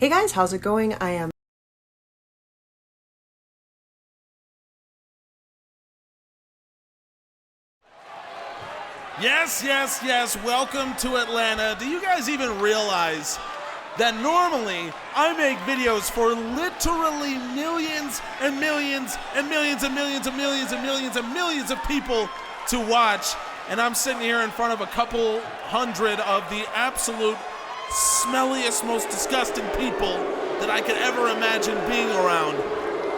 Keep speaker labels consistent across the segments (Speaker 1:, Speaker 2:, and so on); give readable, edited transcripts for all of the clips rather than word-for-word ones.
Speaker 1: Hey guys, how's it going? I am
Speaker 2: Yes. Welcome to Atlanta. Do you guys even realize that normally I make videos for literally millions and millions and millions and millions and millions and millions and millions of people to watch, and I'm sitting here in front of a couple hundred of the absolute smelliest, most disgusting people that I could ever imagine being around.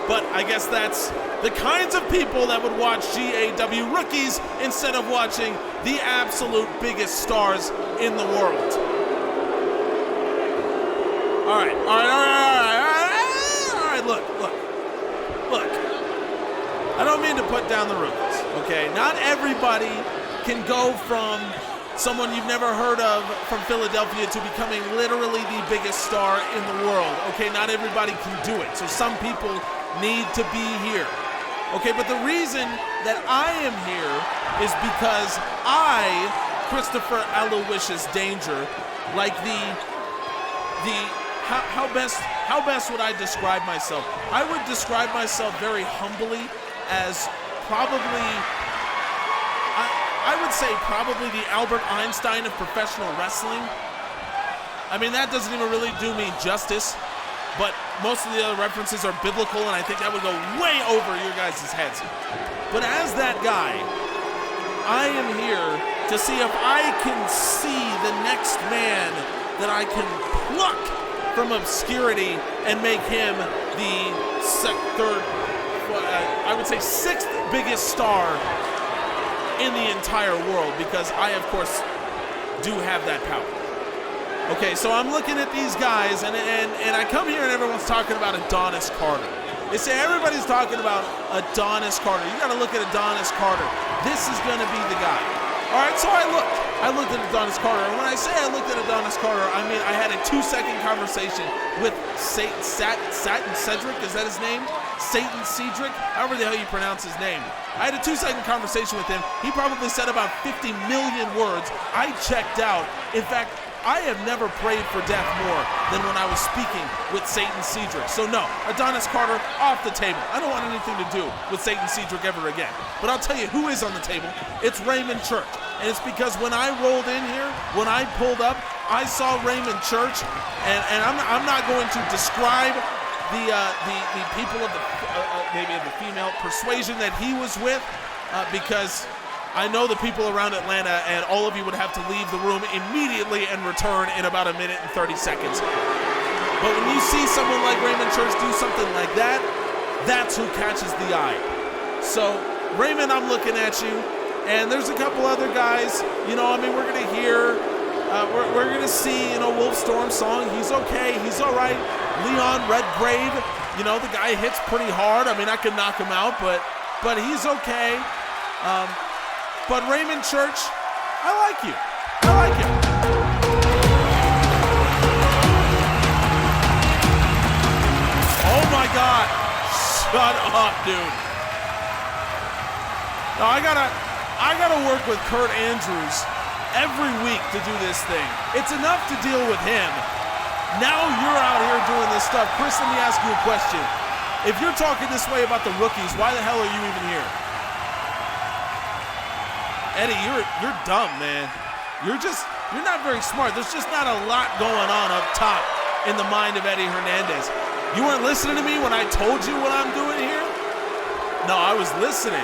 Speaker 2: But I guess that's the kinds of people that would watch GAW rookies instead of watching the absolute biggest stars in the world. All right, look. I don't mean to put down the rookies, okay? Not everybody can go from someone you've never heard of from Philadelphia to becoming literally the biggest star in the world, okay? Not everybody can do it, so some people need to be here, okay? But the reason that I am here is because I, Christopher Aloysius Danger, like how best would I describe myself? I would describe myself very humbly as probably, I would say probably the Albert Einstein of professional wrestling. I mean, that doesn't even really do me justice, but most of the other references are biblical, and I think that would go way over your guys' heads. But as that guy, I am here to see if I can see the next man that I can pluck from obscurity and make him the sixth biggest star in the entire world, because I, of course, do have that power. Okay, so I'm looking at these guys, and I come here and everyone's talking about Adonis Carter. They say everybody's talking about Adonis Carter. You got to look at Adonis Carter. This is going to be the guy. All right, so I looked at Adonis Carter, and when I say I looked at Adonis Carter, I mean I had a 2-second conversation with Satin, Cedric, is that his name? Cedric, however the hell you pronounce his name. I had a 2-second conversation with him. He probably said about 50 million words. I checked out. In fact, I have never prayed for death more than when I was speaking with Cedric. So no, Adonis Carter, off the table. I don't want anything to do with Cedric ever again. But I'll tell you who is on the table. It's Raymond Church. And it's because when I rolled in here, when I pulled up, I saw Raymond Church, and I'm not going to describe the people of maybe of the female persuasion that he was with, because I know the people around Atlanta, and all of you would have to leave the room immediately and return in about 1 minute and 30 seconds. But when you see someone like Raymond Church do something like that, that's who catches the eye. So, Raymond, I'm looking at you, and there's a couple other guys. You know, I mean, we're going to hear, we're going to see, you know, Wolf Stormsong. He's okay. He's all right. Leon Redgrave, you know, the guy hits pretty hard. I mean, I could knock him out, but he's okay. But Raymond Church, I like you. Oh my God, shut up, dude. No, I gotta work with Kurt Andrews every week to do this thing. It's enough to deal with him. Now you're out here doing this stuff. Chris, let me ask you a question. If you're talking this way about the rookies, why the hell are you even here? Eddie, you're dumb, man. You're not very smart. There's just not a lot going on up top in the mind of Eddie Hernandez. You weren't listening to me when I told you what I'm doing here? No, I was listening.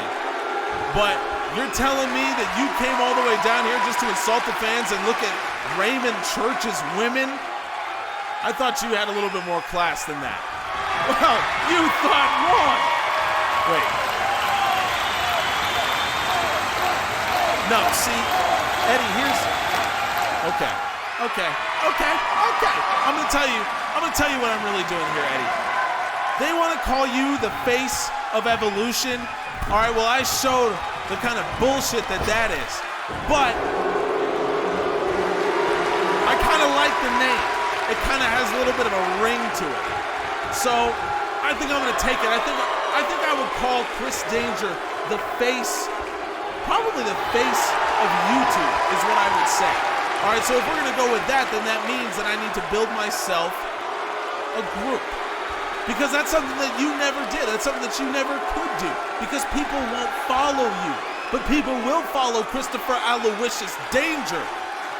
Speaker 2: But you're telling me that you came all the way down here just to insult the fans and look at Raymond Church's women? I thought you had a little bit more class than that. Well, you thought wrong. Wait. No, see, Eddie, here's, okay. I'm gonna tell you what I'm really doing here, Eddie. They want to call you the face of evolution. All right, well, I showed the kind of bullshit that is. But I kind of like the name. It kind of has a little bit of a ring to it. So I think I'm gonna take it. I think I would call Chris Danger the face. Probably the face of YouTube is what I would say. All right, so if we're going to go with that, then that means that I need to build myself a group. Because that's something that you never did. That's something that you never could do. Because people won't follow you. But people will follow Christopher Aloysius Danger.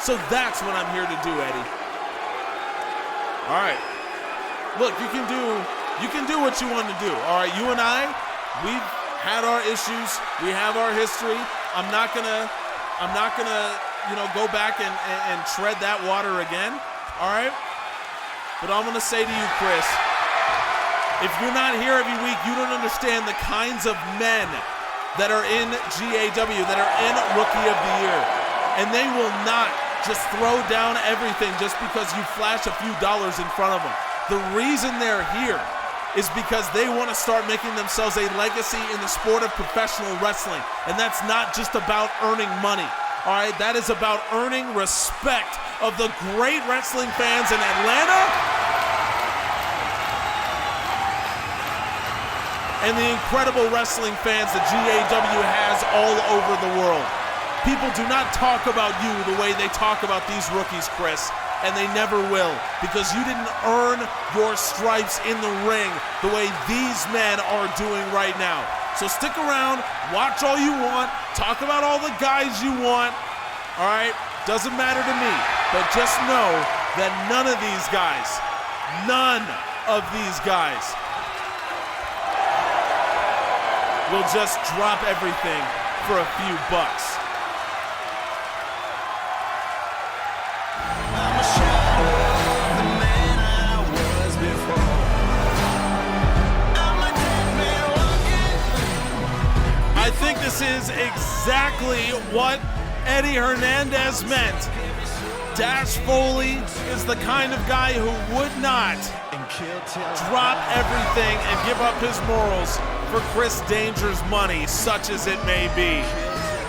Speaker 2: So that's what I'm here to do, Eddie. All right. Look, you can do what you want to do. All right, you and I, we've had our issues. We have our history. I'm not gonna, go back and tread that water again. All right. But I'm gonna say to you, Chris, if you're not here every week, you don't understand the kinds of men that are in GAW, that are in Rookie of the Year. And they will not just throw down everything just because you flash a few dollars in front of them. The reason they're here is because they want to start making themselves a legacy in the sport of professional wrestling. And that's not just about earning money. All right, that is about earning respect of the great wrestling fans in Atlanta and the incredible wrestling fans that GAW has all over the world. People do not talk about you the way they talk about these rookies, Chris, and they never will, because you didn't earn your stripes in the ring the way these men are doing right now. So stick around, watch all you want, talk about all the guys you want, all right? Doesn't matter to me, but just know that none of these guys will just drop everything for a few bucks. I think this is exactly what Eddie Hernandez meant. Dash Foley is the kind of guy who would not drop everything and give up his morals for Chris Danger's money, such as it may be.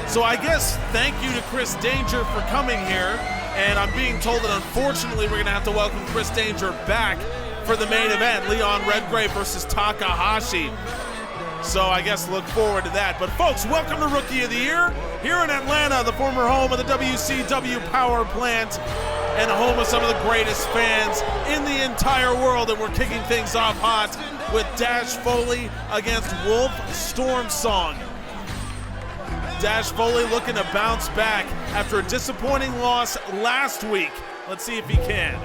Speaker 2: So I guess thank you to Chris Danger for coming here, and I'm being told that unfortunately we're gonna have to welcome Chris Danger back for the main event, Leon Redgrave versus Takahashi. So I guess look forward to that. But folks, welcome to Rookie of the Year here in Atlanta, the former home of the WCW power plant and home of some of the greatest fans in the entire world. And we're kicking things off hot with Dash Foley against Wolf Stormsong. Dash Foley looking to bounce back after a disappointing loss last week. Let's see if he can.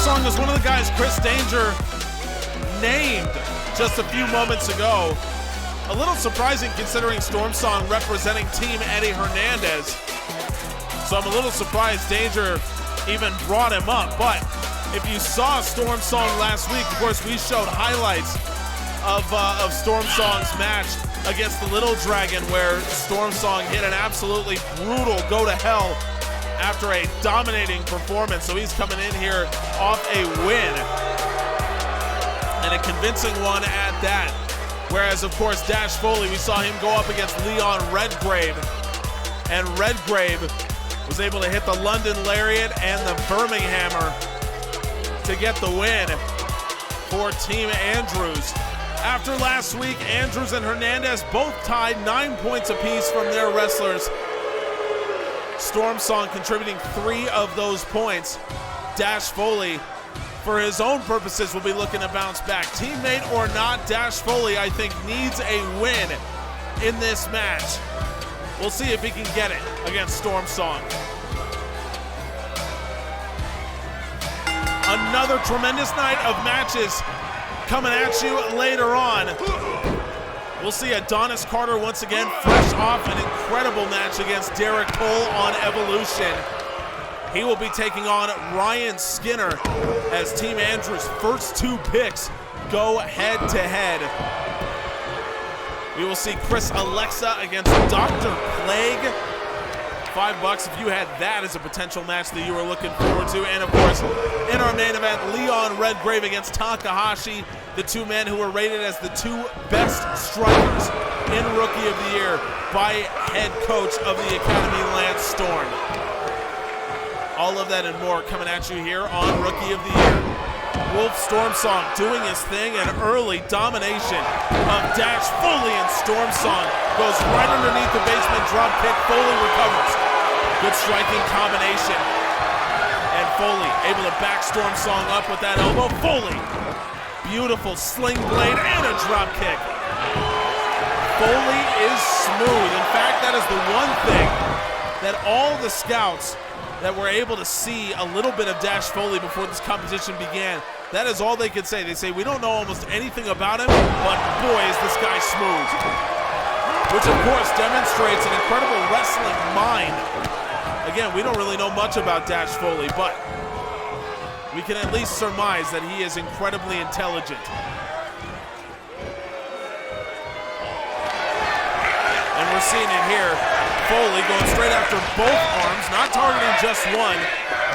Speaker 2: Stormsong is one of the guys Chris Danger named just a few moments ago. A little surprising considering Stormsong representing Team Eddie Hernandez. So I'm a little surprised Danger even brought him up. But if you saw Stormsong last week, of course, we showed highlights of Stormsong's match against the Little Dragon, where Stormsong hit an absolutely brutal go-to-hell after a dominating performance. So he's coming in here off a win, and a convincing one at that. Whereas, of course, Dash Foley, we saw him go up against Leon Redgrave, and Redgrave was able to hit the London Lariat and the Birminghammer to get the win for Team Andrews. After last week, Andrews and Hernandez both tied 9 points apiece from their wrestlers. Stormsong contributing 3 of those points. Dash Foley, for his own purposes, will be looking to bounce back. Teammate or not, Dash Foley, I think, needs a win in this match. We'll see if he can get it against Stormsong. Another tremendous night of matches coming at you later on. We'll see Adonis Carter once again, fresh off an incredible match against Derrick Cole on Evolution. He will be taking on Ryan Skinner as Team Andrews' first 2 picks go head-to-head. We will see Chris Alexa against Dr. Plague. $5 if you had that as a potential match that you were looking forward to. And of course, in our main event, Leon Redgrave against Takahashi, the two men who were rated as the two best strikers in Rookie of the Year by head coach of the Academy, Lance Storm. All of that and more coming at you here on Rookie of the Year. Wolf Stormsong doing his thing, and early domination of Dash Foley, and Stormsong goes right underneath the basement drop kick. Foley recovers. Good striking combination. And Foley able to back Stormsong up with that elbow. Foley, beautiful sling blade and a drop kick. Foley is smooth. In fact, that is the one thing that all the scouts that were able to see a little bit of Dash Foley before this competition began, that is all they could say. They say, we don't know almost anything about him, but boy, is this guy smooth. Which, of course, demonstrates an incredible wrestling mind. Again, we don't really know much about Dash Foley, but we can at least surmise that he is incredibly intelligent. And we're seeing it here. Foley going straight after both arms, not targeting just one.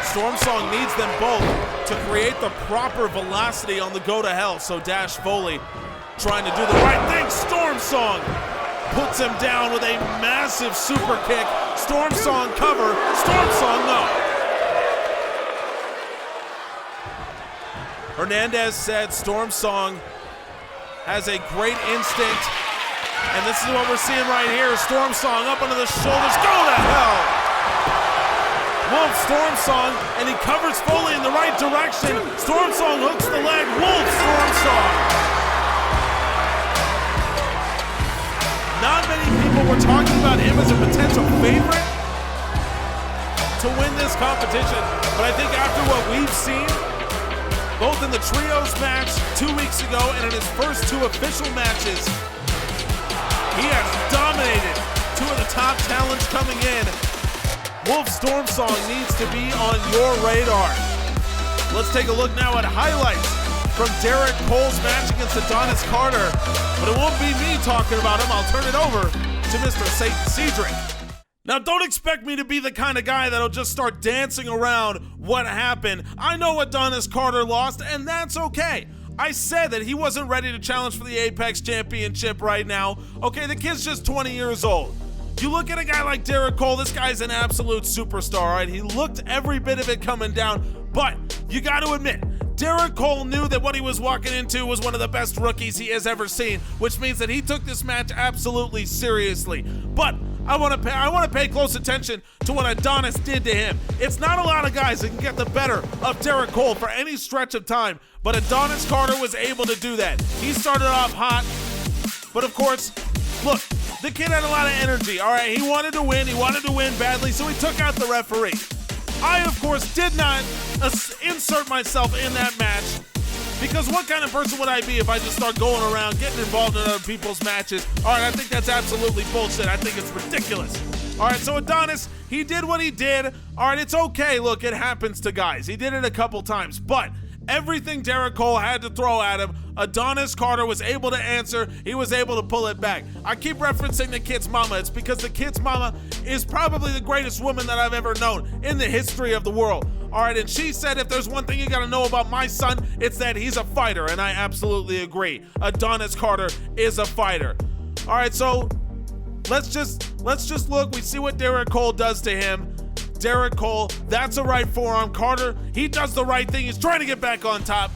Speaker 2: Stormsong needs them both to create the proper velocity on the go to hell. So Dash Foley trying to do the right thing. Stormsong puts him down with a massive super kick. Stormsong cover. Stormsong no. Hernandez said Stormsong has a great instinct. And this is what we're seeing right here. Stormsong up under the shoulders. Go to hell! Wolf Stormsong, and he covers Foley in the right direction. Stormsong hooks the leg. Wolf Stormsong. Not many people were talking about him as a potential favorite to win this competition. But I think after what we've seen, both in the trios match 2 weeks ago and in his first two official matches, he has dominated two of the top talents coming in. Wolf Stormsong needs to be on your radar. Let's take a look now at highlights from Derrick Cole's match against Adonis Carter. But it won't be me talking about him. I'll turn it over to Mr. Cedric. Now, don't expect me to be the kind of guy that'll just start dancing around what happened. I know Adonis Carter lost, and that's okay. I said that he wasn't ready to challenge for the Apex Championship right now. Okay, the kid's just 20 years old. You look at a guy like Derrick Cole, this guy's an absolute superstar, all right? He looked every bit of it coming down, but you got to admit, Derrick Cole knew that what he was walking into was one of the best rookies he has ever seen, which means that he took this match absolutely seriously. But I want to pay close attention to what Adonis did to him. It's not a lot of guys that can get the better of Derrick Cole for any stretch of time, but Adonis Carter was able to do that. He started off hot, but of course, look, the kid had a lot of energy, all right? He wanted to win badly, so he took out the referee. I, of course, did not insert myself in that match, because what kind of person would I be if I just start going around getting involved in other people's matches? All right, I think that's absolutely bullshit. I think it's ridiculous. All right, so Adonis, he did what he did. All right, it's okay. Look, it happens to guys. He did it a couple times, but everything Derrick Cole had to throw at him, Adonis Carter was able to answer. He was able to pull it back. I keep referencing the kid's mama. It's because the kid's mama is probably the greatest woman that I've ever known in the history of the world. All right, and she said, if there's one thing you got to know about my son, it's that he's a fighter, and I absolutely agree. Adonis Carter is a fighter. All right, so let's just look. We see what Derrick Cole does to him. Derrick Cole, that's a right forearm. Carter, he does the right thing. He's trying to get back on top.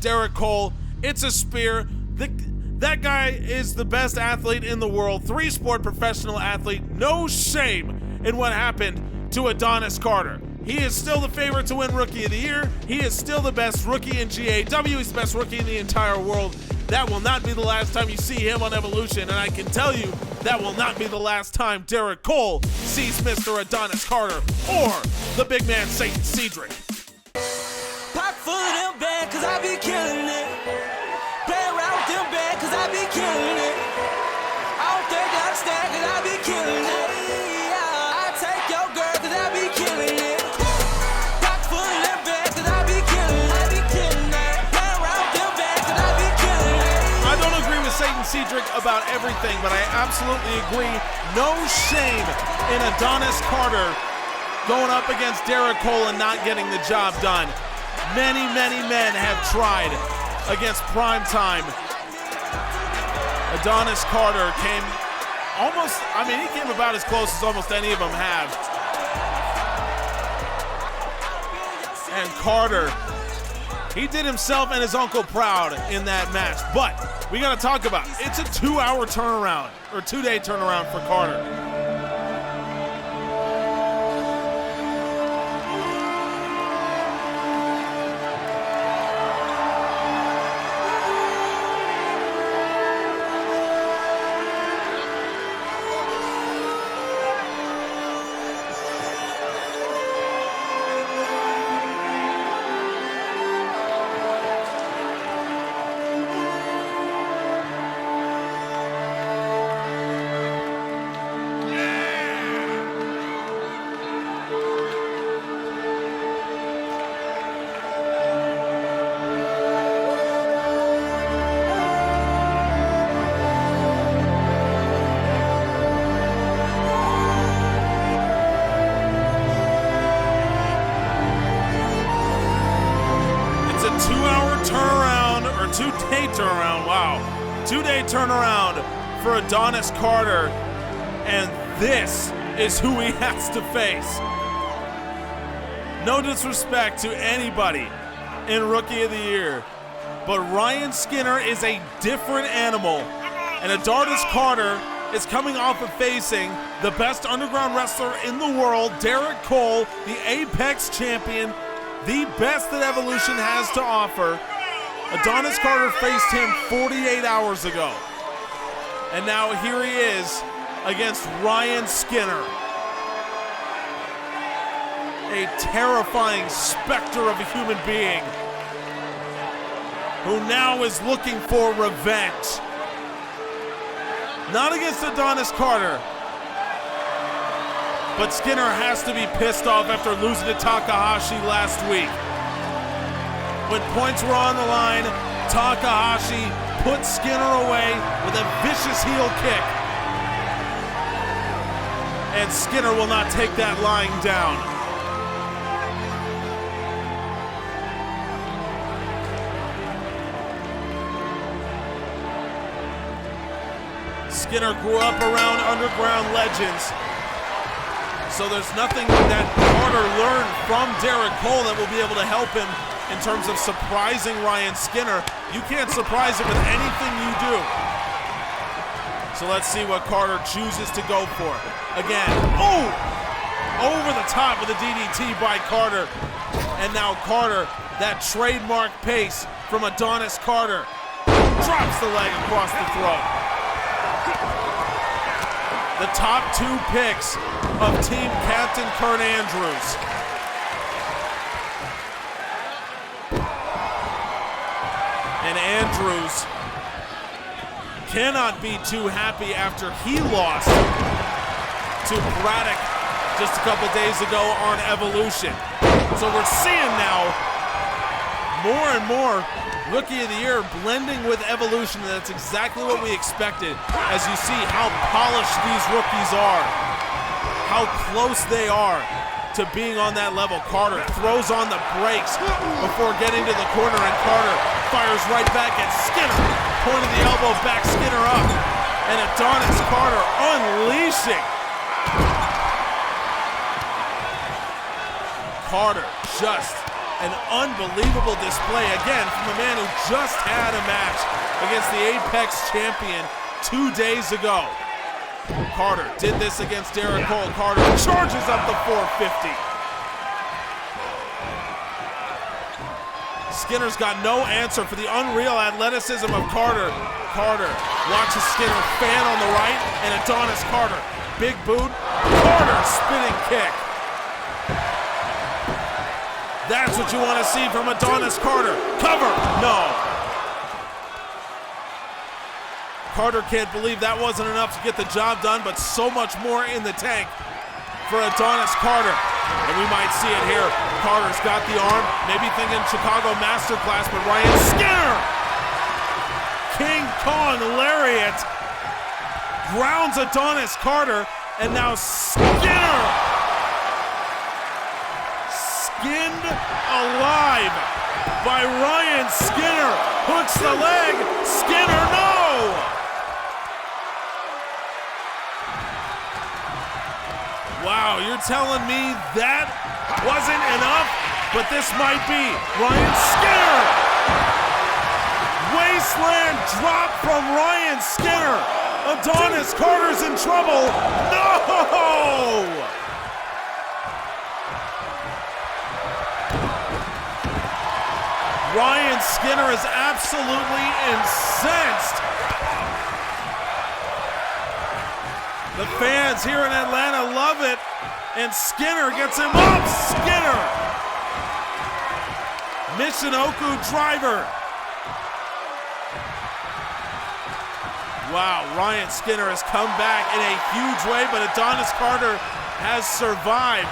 Speaker 2: Derrick Cole, it's a spear. That guy is the best athlete in the world. 3-sport professional athlete. No shame in what happened to Adonis Carter. He is still the favorite to win Rookie of the Year. He is still the best rookie in GAW. He's the best rookie in the entire world. That will not be the last time you see him on Evolution, and I can tell you that will not be the last time Derrick Cole sees Mr. Adonis Carter or the big man Satin Cedric.
Speaker 1: Pop full of them bad, cause I be killing it. Play around with them bad, cause I be killing it. I don't think I'm stacked, cause I be killing it. I take your girl, cause I be killing it. Pop full of them bad, cause I be killing it. I be killing it. Play around with them bad, cause I be killing it.
Speaker 2: I don't agree with Satin Cedric Cedric about everything, but I absolutely agree. No shame in Adonis Carter going up against Derrick Cole and not getting the job done. Many, many men have tried against Primetime. Adonis Carter came almost, he came about as close as almost any of them have. And Carter, he did himself and his uncle proud in that match. But we got to talk about it. It's a 2-hour turnaround, or 2-day turnaround for Carter. Two-day turnaround, wow. 2-day turnaround for Adonis Carter, and this is who he has to face. No disrespect to anybody in Rookie of the Year, but Ryan Skinner is a different animal, and Adonis Carter is coming off of facing the best underground wrestler in the world, Derrick Cole, the Apex champion, the best that Evolution has to offer. Adonis Carter faced him 48 hours ago. And now here he is against Ryan Skinner. A terrifying specter of a human being who now is looking for revenge. Not against Adonis Carter, but Skinner has to be pissed off after losing to Takahashi last week. When points were on the line, Takahashi put Skinner away with a vicious heel kick. And Skinner will not take that lying down. Skinner grew up around underground legends, so there's nothing that Carter learned from Derrick Cole that will be able to help him in terms of surprising Ryan Skinner. You can't surprise him with anything you do. So let's see what Carter chooses to go for. Again, over the top with a DDT by Carter. And now Carter, that trademark pace from Adonis Carter, drops the leg across the throat. The top 2 picks of Team Captain Kurt Andrews. And Andrews cannot be too happy after he lost to Braddock just a couple days ago on Evolution. So we're seeing now more and more Rookie of the Year blending with Evolution, and that's exactly what we expected as you see how polished these rookies are, how close they are to being on that level. Carter throws on the brakes before getting to the corner, and Carter fires right back at Skinner. Point of the elbow, back Skinner up. And Adonis Carter unleashing. Carter, just an unbelievable display, again, from a man who just had a match against the Apex champion 2 days ago. Carter did this against Derrick Cole. Carter charges up the 450. Skinner's got no answer for the unreal athleticism of Carter. Carter watches Skinner fan on the right, and Adonis Carter, big boot, Carter spinning kick. That's what you want to see from Adonis Carter. Cover, no. Carter can't believe that wasn't enough to get the job done, but so much more in the tank for Adonis Carter. And we might see it here. Carter's got the arm, maybe thinking Chicago Masterclass, but Ryan Skinner King Kong lariat. Grounds Adonis Carter, and now Skinner. Skinned alive by Ryan Skinner. Hooks the leg. Skinner, no! Wow, you're telling me that wasn't enough? But this might be Ryan Skinner. Wasteland drop from Ryan Skinner. Adonis Carter's in trouble. No! Ryan Skinner is absolutely incensed. The fans here in Atlanta love it, and Skinner gets him up. Skinner! Michinoku driver. Wow, Ryan Skinner has come back in a huge way, but Adonis Carter has survived.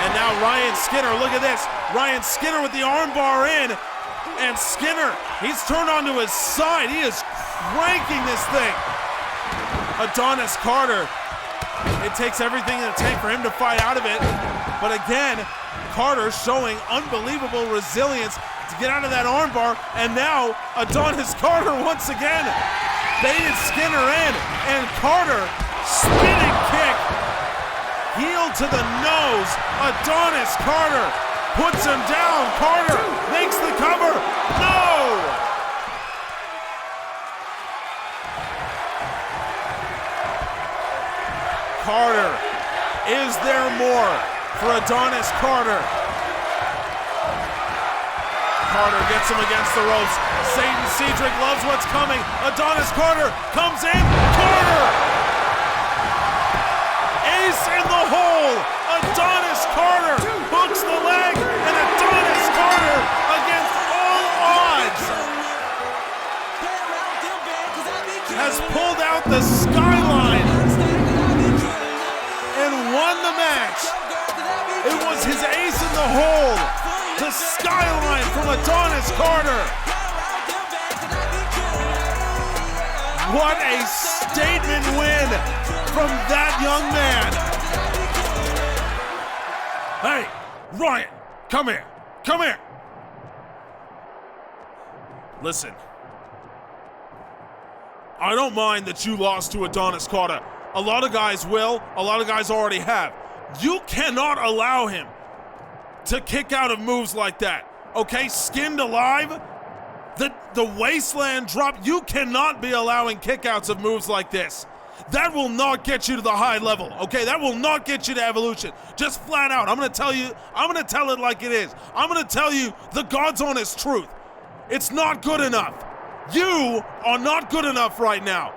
Speaker 2: And now Ryan Skinner, look at this. Ryan Skinner with the armbar in, and Skinner, he's turned onto his side. He is cranking this thing. Adonis Carter, it takes everything in the tank for him to fight out of it. But again, Carter showing unbelievable resilience to get out of that armbar, and now Adonis Carter once again baited Skinner in, and Carter spinning kick, heel to the nose. Adonis Carter puts him down. Carter makes the cover. No! Carter, is there more for Adonis Carter? Carter gets him against the ropes. Satin Cedric loves what's coming. Adonis Carter comes in. Carter! Ace in the hole. Adonis Carter hooks the leg, and Adonis Carter against all odds has pulled out the skyline and won the match. It was his ace in the hole. The skyline from Adonis Carter. What a statement win from that young man. Hey, Ryan, come here. Come here. Listen, I don't mind that you lost to Adonis Carter. A lot of guys will. A lot of guys already have. You cannot allow him to kick out of moves like that, okay? Skinned alive, the wasteland drop. You cannot be allowing kickouts of moves like this. That will not get you to the high level, okay? That will not get you to evolution. Just flat out, I'm gonna tell it like it is. I'm gonna tell you the God's honest truth. It's not good enough. You are not good enough right now.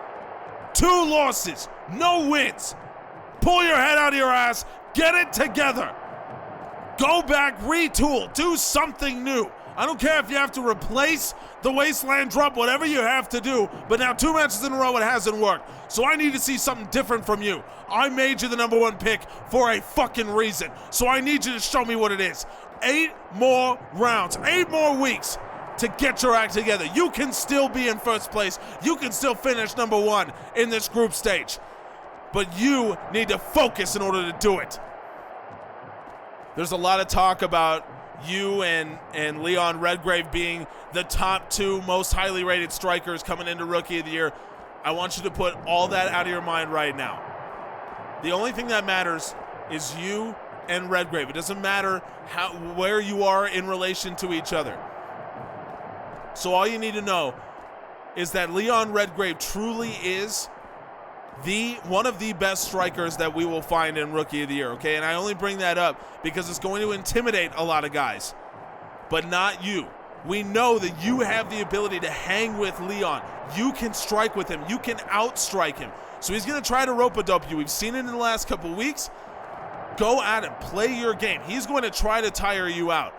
Speaker 2: 2 losses, no wins. Pull your head out of your ass, get it together. Go back, retool, do something new. I don't care if you have to replace the wasteland drop, whatever you have to do, but now 2 matches in a row, it hasn't worked. So I need to see something different from you. I made you the #1 pick for a fucking reason. So I need you to show me what it is. 8 more rounds, 8 more weeks to get your act together. You can still be in first place. You can still finish #1 in this group stage. But you need to focus in order to do it. There's a lot of talk about you and Leon Redgrave being the top 2 most highly rated strikers coming into Rookie of the Year. I want you to put all that out of your mind right now. The only thing that matters is you and Redgrave. It doesn't matter where you are in relation to each other. So all you need to know is that Leon Redgrave truly is one of the best strikers that we will find in Rookie of the Year, okay? And I only bring that up because it's going to intimidate a lot of guys, but not you. We know that you have the ability to hang with Leon. You can strike with him. You can outstrike him. So he's going to try to rope-a-dope you. We've seen it in the last couple of weeks. Go at him. Play your game. He's going to try to tire you out.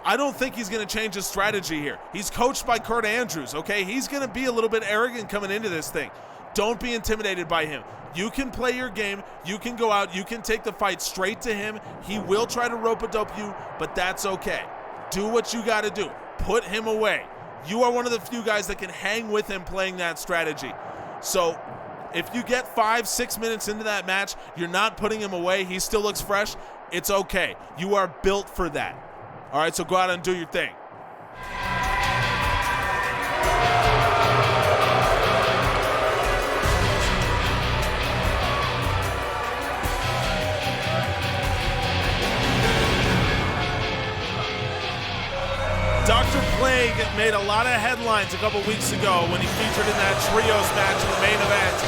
Speaker 2: I don't think he's going to change his strategy here. He's coached by Kurt Andrews, okay? He's going to be a little bit arrogant coming into this thing. Don't be intimidated by him. You can play your game. You can go out. You can take the fight straight to him. He will try to rope-a-dope you, but that's okay. Do what you got to do. put him away. You are one of the few guys that can hang with him playing that strategy. So if you get 5-6 minutes into that match, you're not putting him away, he still looks fresh, it's okay. You are built for that. All right, so go out and do your thing. Dr. Plague made a lot of headlines a couple weeks ago when he featured in that trios match in the main event.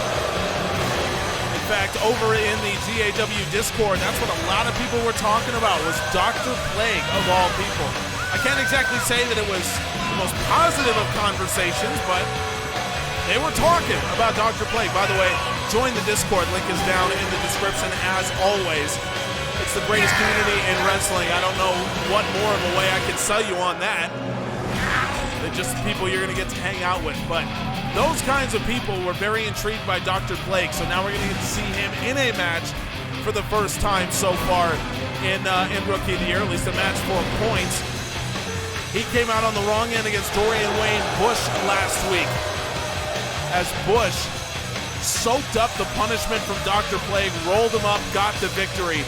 Speaker 2: In fact, over in the GAW Discord, that's what a lot of people were talking about, was Dr. Plague, of all people. I can't exactly say that it was the most positive of conversations, but they were talking about Dr. Plague. By the way, join the Discord. Link is down in the description as always. It's the greatest community in wrestling. I don't know what more of a way I can sell you on that than just people you're going to get to hang out with. But those kinds of people were very intrigued by Dr. Plague, so now we're going to get to see him in a match for the first time so far in Rookie of the Year, at least a match for points. He came out on the wrong end against Dorian Wayne Bush last week, as Bush soaked up the punishment from Dr. Plague, rolled him up, got the victory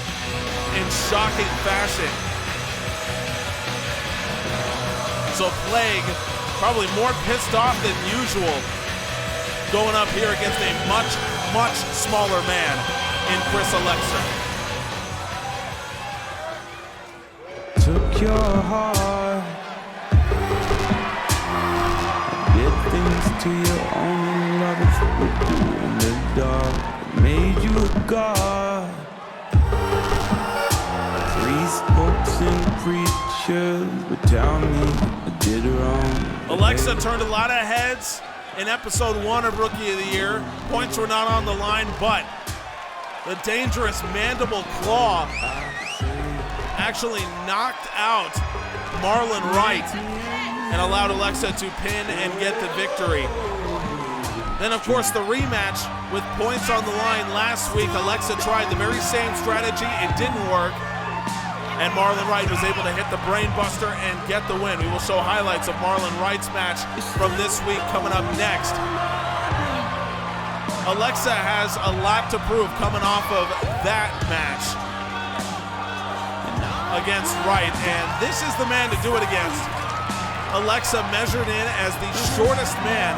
Speaker 2: in shocking fashion. So Plague, probably more pissed off than usual, going up here against a much, much smaller man in Chris Alexa.
Speaker 3: Took your heart, did things to you only lovers would do in the dark, made you a god. Priest, books, and preachers would tell me I did wrong.
Speaker 2: Alexa turned a lot of heads in episode 1 of Rookie of the Year. Points were not on the line, but the dangerous mandible claw actually knocked out Marlon Wright and allowed Alexa to pin and get the victory. Then, of course, the rematch with points on the line last week. Alexa tried the very same strategy. It didn't work. And Marlon Wright was able to hit the brain buster and get the win. We will show highlights of Marlon Wright's match from this week coming up next. Alexa has a lot to prove coming off of that match against Wright, and this is the man to do it against. Alexa measured in as the shortest man,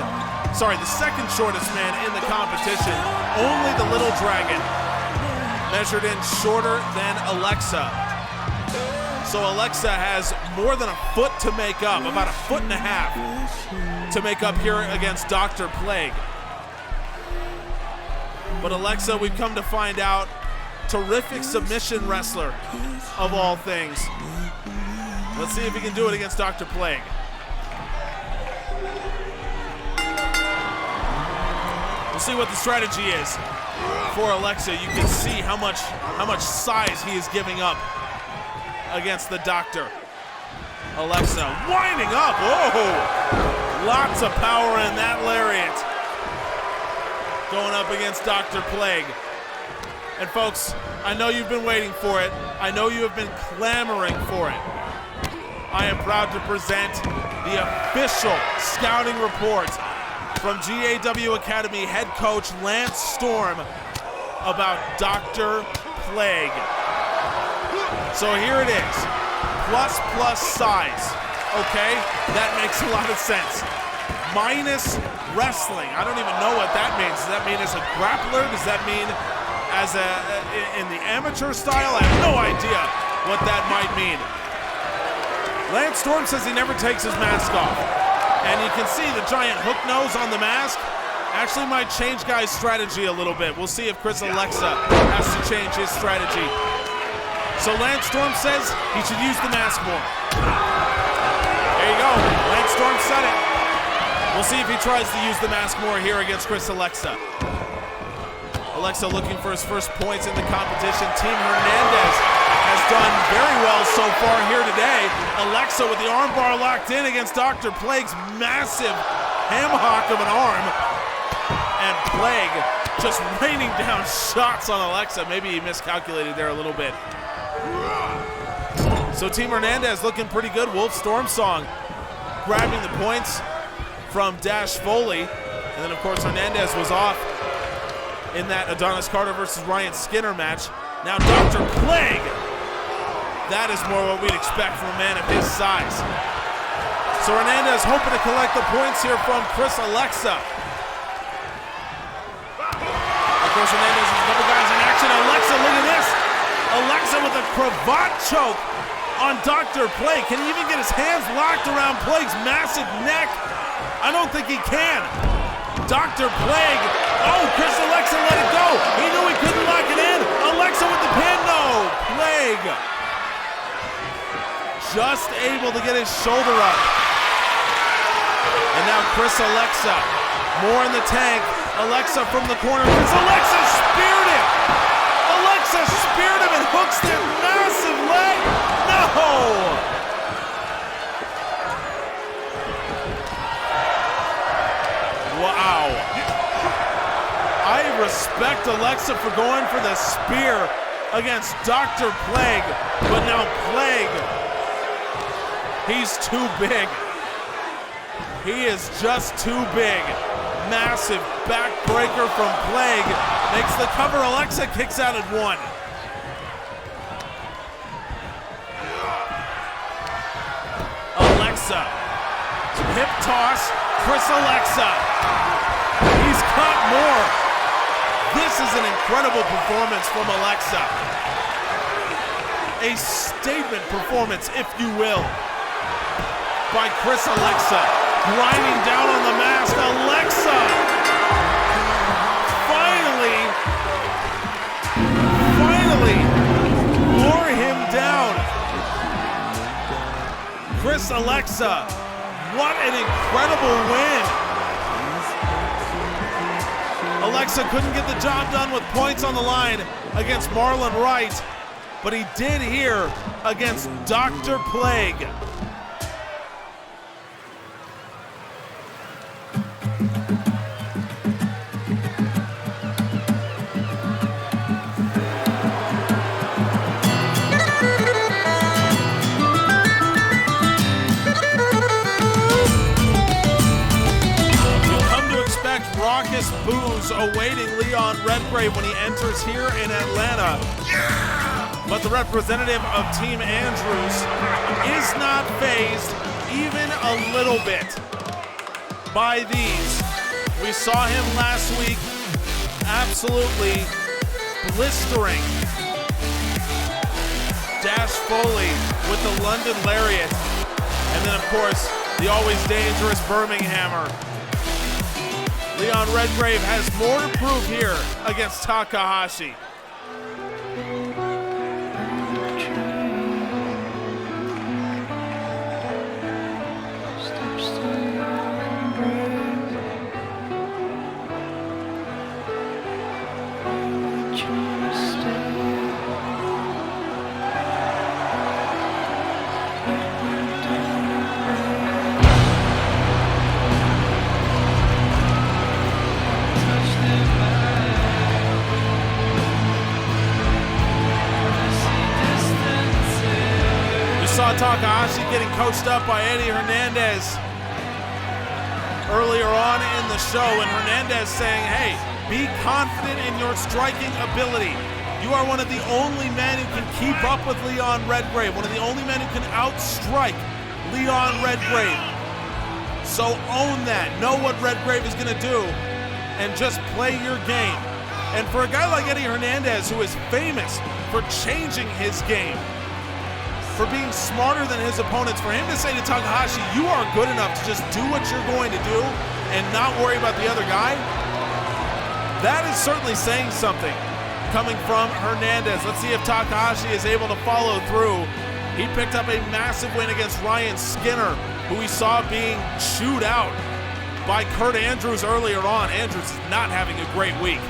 Speaker 2: the second shortest man in the competition. Only the Little Dragon measured in shorter than Alexa. So Alexa has more than a foot to make up, about a foot and a half to make up here against Dr. Plague. But Alexa, we've come to find out, terrific submission wrestler of all things. Let's see if he can do it against Dr. Plague. We'll see what the strategy is for Alexa. You can see how much size he is giving up against the Doctor. Alexa winding up. Whoa! Lots of power in that lariat. Going up against Dr. Plague. And folks, I know you've been waiting for it. I know you have been clamoring for it. I am proud to present the official scouting report from GAW Academy head coach Lance Storm about Dr. Plague. So here it is, plus size, okay? That makes a lot of sense. Minus wrestling, I don't even know what that means. Does that mean as a grappler? Does that mean as in the amateur style? I have no idea what that might mean. Lance Storm says he never takes his mask off. And you can see the giant hook nose on the mask actually might change guys' strategy a little bit. We'll see if Chris Alexa has to change his strategy. So Lance Storm says he should use the mask more. There you go. Lance Storm said it. We'll see if he tries to use the mask more here against Chris Alexa. Alexa looking for his first points in the competition. Team Hernandez has done very well so far here today. Alexa with the armbar locked in against Dr. Plague's massive ham hock of an arm. And Plague just raining down shots on Alexa. Maybe he miscalculated there a little bit. So Team Hernandez looking pretty good. Wolf Stormsong grabbing the points from Dash Foley. And then, of course, Hernandez was off in that Adonis Carter versus Ryan Skinner match. Now Dr. Plague. That is more what we'd expect from a man of his size. So Hernandez hoping to collect the points here from Chris Alexa. Of course, Hernandez has a couple guys in action. Alexa, look at this. Alexa with a cravat choke on Dr. Plague. Can he even get his hands locked around Plague's massive neck? I don't think he can. Dr. Plague. Oh, Chris Alexa let it go. He knew he couldn't lock it in. Alexa with the pin. No. Plague just able to get his shoulder up. And now Chris Alexa, more in the tank. Alexa from the corner. Chris Alexa speared him. Alexa speared him and hooks that massive leg. No! Wow. I respect Alexa for going for the spear against Dr. Plague, but now Plague, he's too big. He is just too big. Massive backbreaker from Plague. Makes the cover. Alexa kicks out at 1. Alexa. Hip toss. Chris Alexa. He's caught more. This is an incredible performance from Alexa. A statement performance, if you will, by Chris Alexa. Grinding down on the mask. Alexa finally wore him down. Chris Alexa, what an incredible win. Alexa couldn't get the job done with points on the line against Marlon Wright, but he did here against Dr. Plague. Raucous boos awaiting Leon Redgrave when he enters here in Atlanta. But the representative of Team Andrews is not fazed even a little bit by these. We saw him last week absolutely blistering Dash Foley with the London Lariat. And then, of course, the always dangerous Birminghammer. Leon Redgrave has more to prove here against Takahashi. Takahashi getting coached up by Eddie Hernandez earlier on in the show, and Hernandez saying, hey, be confident in your striking ability. You are one of the only men who can keep up with Leon Redgrave, one of the only men who can outstrike Leon Redgrave. So own that, know what Redgrave is going to do, and just play your game. And for a guy like Eddie Hernandez, who is famous for changing his game, for being smarter than his opponents, for him to say to Takahashi, you are good enough to just do what you're going to do and not worry about the other guy, that is certainly saying something coming from Hernandez. Let's see if Takahashi is able to follow through. He picked up a massive win against Ryan Skinner, who we saw being chewed out by Kurt Andrews earlier on. Andrews is not having a great week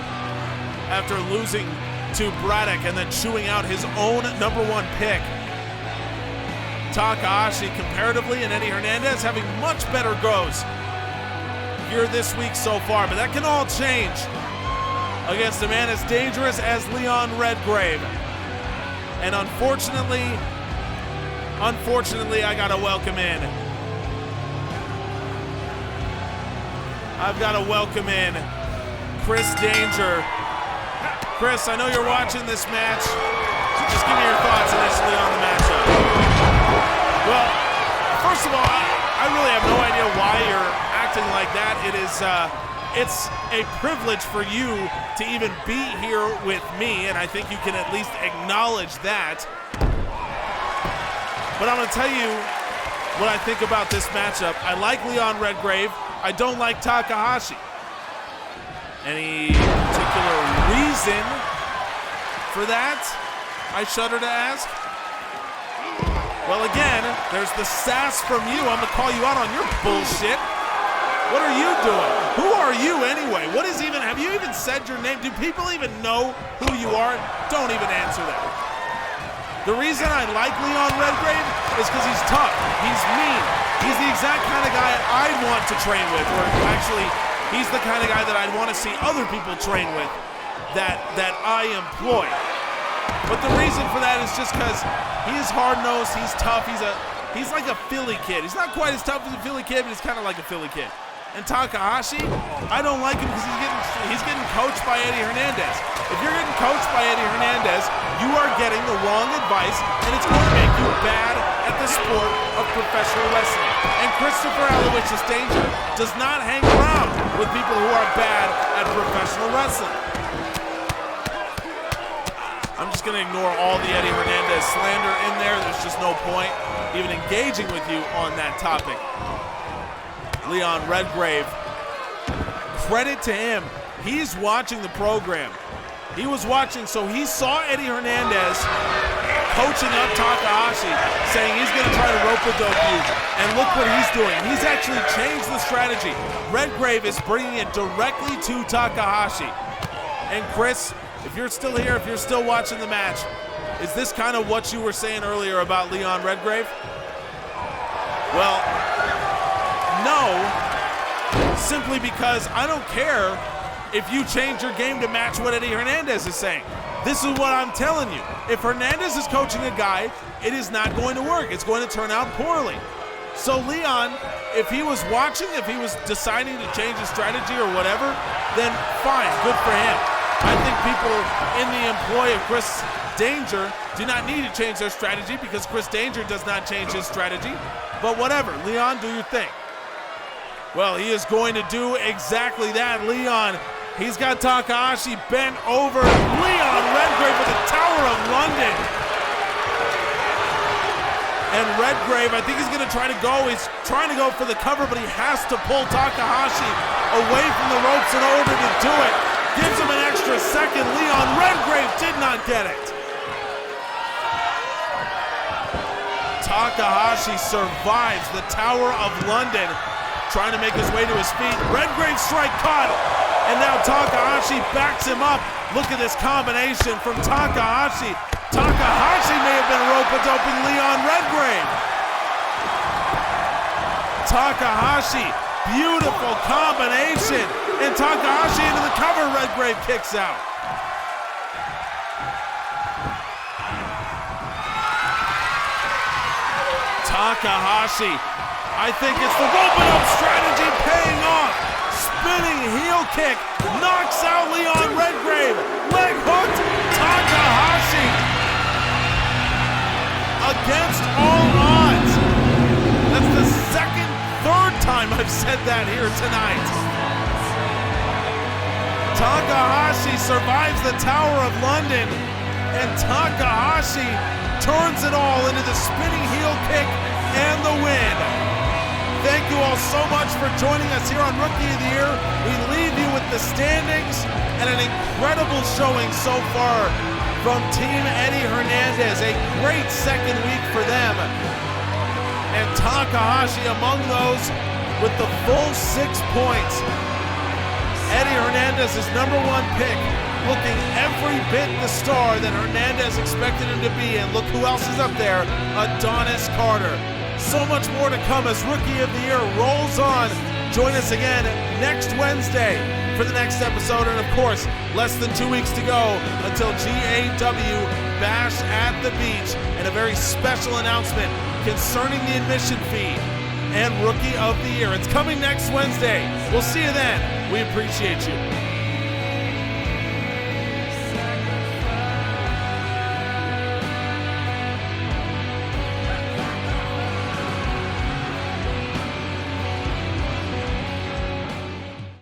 Speaker 2: after losing to Braddock and then chewing out his own #1 pick. Takahashi comparatively and Eddie Hernandez having much better goes here this week so far, but that can all change against a man as dangerous as Leon Redgrave. And unfortunately, I gotta welcome in I've got to welcome in Chris Danger. Chris, I know you're watching this match. Just give me your thoughts initially on the matchup. Well, first of all, I really have no idea why you're acting like that. It's a privilege for you to even be here with me, and I think you can at least acknowledge that. But I'm going to tell you what I think about this matchup. I like Leon Redgrave. I don't like Takahashi. Any particular reason for that? I shudder to ask. Well, again, there's the sass from you. I'm gonna call you out on your bullshit. What are you doing? Who are you anyway? Have you even said your name? Do people even know who you are? Don't even answer that. The reason I like Leon Redgrave is because he's tough. He's mean. He's the exact kind of guy I'd want to train with, or actually, he's the kind of guy that I'd want to see other people train with that I employ. But the reason for that is just because he is hard-nosed, he's tough, he's like a Philly kid. He's not quite as tough as a Philly kid, but he's kind of like a Philly kid. And Takahashi, I don't like him because he's getting coached by Eddie Hernandez. If you're getting coached by Eddie Hernandez, you are getting the wrong advice, and it's going to make you bad at the sport of professional wrestling. And Christopher Aloysius Danger does not hang around with people who are bad at professional wrestling. I'm just going to ignore all the Eddie Hernandez slander in there. There's just no point even engaging with you on that topic. Leon Redgrave, credit to him. He's watching the program. He was watching, so he saw Eddie Hernandez coaching up Takahashi, saying he's going to try to rope-a-dope you, and look what he's doing. He's actually changed the strategy. Redgrave is bringing it directly to Takahashi. And Chris, if you're still here, if you're still watching the match, is this kind of what you were saying earlier about Leon Redgrave? Well, no, simply because I don't care if you change your game to match what Eddie Hernandez is saying. This is what I'm telling you. If Hernandez is coaching a guy, it is not going to work. It's going to turn out poorly. So Leon, if he was watching, if he was deciding to change his strategy or whatever, then fine, good for him. I think people in the employ of Chris Danger do not need to change their strategy because Chris Danger does not change his strategy. But whatever, Leon, do your thing. Well, he is going to do exactly that. Leon, he's got Takahashi bent over. Leon Redgrave with the Tower of London. And Redgrave, I think he's going to try to go. He's trying to go for the cover, but he has to pull Takahashi away from the ropes in order to do it. Gives him an extra second. Leon Redgrave did not get it. Takahashi survives the Tower of London, trying to make his way to his feet. Redgrave strike caught, and now Takahashi backs him up. Look at this combination from Takahashi. Takahashi may have been rope-a-doping Leon Redgrave. Takahashi, beautiful combination. And Takahashi into the cover, Redgrave kicks out. Takahashi, I think it's the rope-a-dope strategy paying off. Spinning heel kick, knocks out Leon Redgrave. Leg hooked, Takahashi. Against all odds. That's the third time I've said that here tonight. Takahashi survives the Tower of London, and Takahashi turns it all into the spinning heel kick and the win. Thank you all so much for joining us here on Rookie of the Year. We leave you with the standings and an incredible showing so far from Team Eddie Hernandez. A great second week for them. And Takahashi among those with the full 6 points. Eddie Hernandez is #1 pick, looking every bit the star that Hernandez expected him to be. And look who else is up there, Adonis Carter. So much more to come as Rookie of the Year rolls on. Join us again next Wednesday for the next episode. And of course, less than 2 weeks to go until GAW Bash at the Beach. And a very special announcement concerning the admission fee. and Rookie of the Year. It's coming next Wednesday. We'll see you then. We appreciate you.